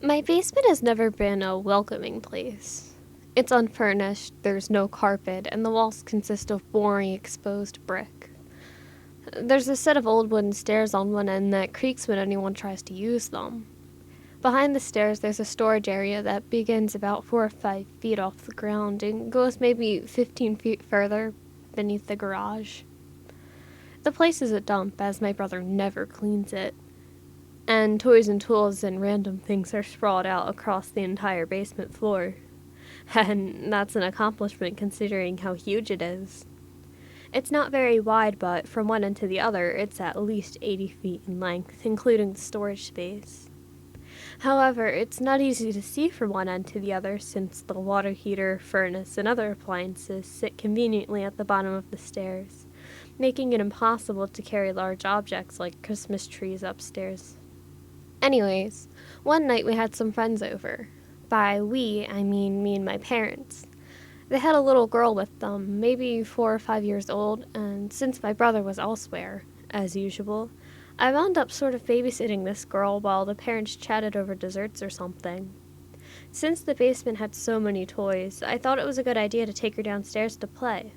My basement has never been a welcoming place. It's unfurnished, there's no carpet, and the walls consist of boring exposed brick. There's a set of old wooden stairs on one end that creaks when anyone tries to use them. Behind the stairs, there's a storage area that begins about 4 or 5 feet off the ground and goes maybe 15 feet further beneath the garage. The place is a dump, as my brother never cleans it, and toys and tools and random things are sprawled out across the entire basement floor. And that's an accomplishment considering how huge it is. It's not very wide, but from one end to the other, it's at least 80 feet in length, including the storage space. However, it's not easy to see from one end to the other since the water heater, furnace, and other appliances sit conveniently at the bottom of the stairs, making it impossible to carry large objects like Christmas trees upstairs. Anyways, one night we had some friends over. By we, I mean me and my parents. They had a little girl with them, maybe 4 or 5 years old, and since my brother was elsewhere, as usual, I wound up sort of babysitting this girl while the parents chatted over desserts or something. Since the basement had so many toys, I thought it was a good idea to take her downstairs to play.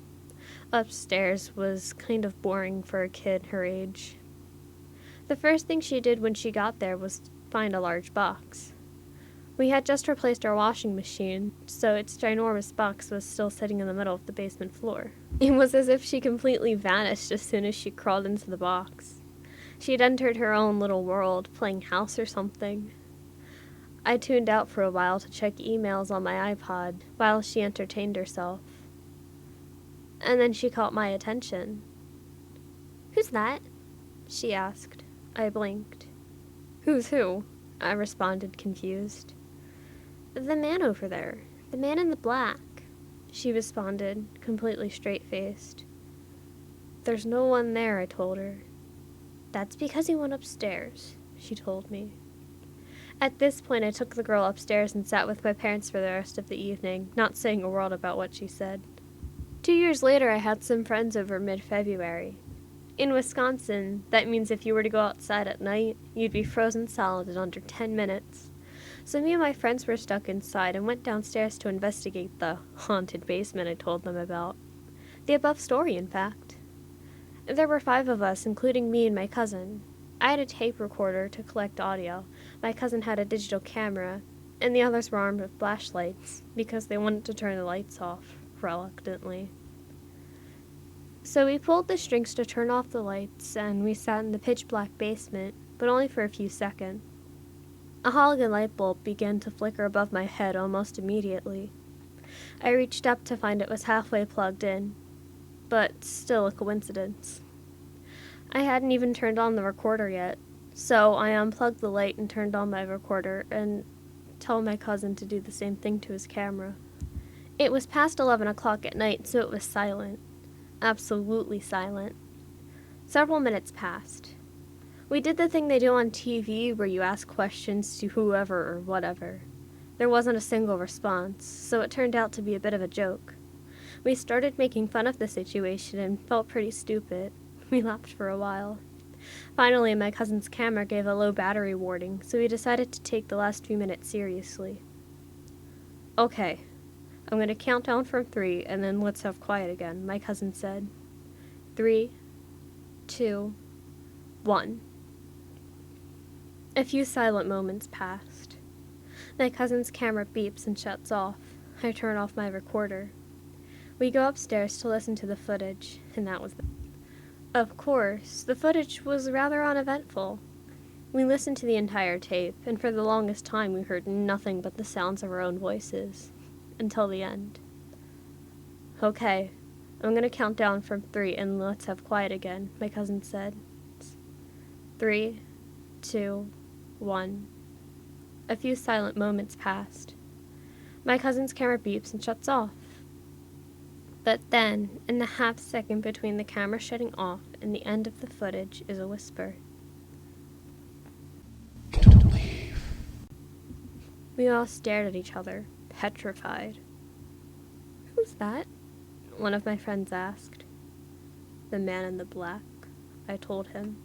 Upstairs was kind of boring for a kid her age. The first thing she did when she got there was find a large box. We had just replaced our washing machine, so its ginormous box was still sitting in the middle of the basement floor. It was as if she completely vanished as soon as she crawled into the box. She had entered her own little world, playing house or something. I tuned out for a while to check emails on my iPod while she entertained herself. And then she caught my attention. "Who's that?" she asked. I blinked. "Who's who?" I responded, confused. "The man over there. The man in the black," she responded, completely straight-faced. "There's no one there," I told her. "That's because he went upstairs," she told me. At this point, I took the girl upstairs and sat with my parents for the rest of the evening, not saying a word about what she said. 2 years later, I had some friends over mid-February. In Wisconsin, that means if you were to go outside at night, you'd be frozen solid in under 10 minutes. So me and my friends were stuck inside and went downstairs to investigate the haunted basement I told them about. The above story, in fact. There were 5 of us, including me and my cousin. I had a tape recorder to collect audio, my cousin had a digital camera, and the others were armed with flashlights, because they wanted to turn the lights off, reluctantly. So we pulled the strings to turn off the lights, and we sat in the pitch-black basement, but only for a few seconds. A halogen light bulb began to flicker above my head almost immediately. I reached up to find it was halfway plugged in, but still a coincidence. I hadn't even turned on the recorder yet, so I unplugged the light and turned on my recorder and told my cousin to do the same thing to his camera. It was past 11 o'clock at night, so it was silent. Absolutely silent. Several minutes passed. We did the thing they do on TV where you ask questions to whoever or whatever. There wasn't a single response, so it turned out to be a bit of a joke. We started making fun of the situation and felt pretty stupid. We laughed for a while. Finally, my cousin's camera gave a low battery warning, so we decided to take the last few minutes seriously. "Okay, I'm going to count down from 3, and then let's have quiet again," my cousin said. 3, 2, 1. A few silent moments passed. My cousin's camera beeps and shuts off. I turn off my recorder. We go upstairs to listen to the footage, and that was it. Of course, the footage was rather uneventful. We listened to the entire tape, and for the longest time we heard nothing but the sounds of our own voices. Until the end. "Okay, I'm going to count down from 3 and let's have quiet again," my cousin said. 3, 2, 1. A few silent moments passed. My cousin's camera beeps and shuts off. But then, in the half second between the camera shutting off and the end of the footage, is a whisper. "Don't leave." We all stared at each other, petrified. "Who's that?" one of my friends asked. "The man in the black," I told him.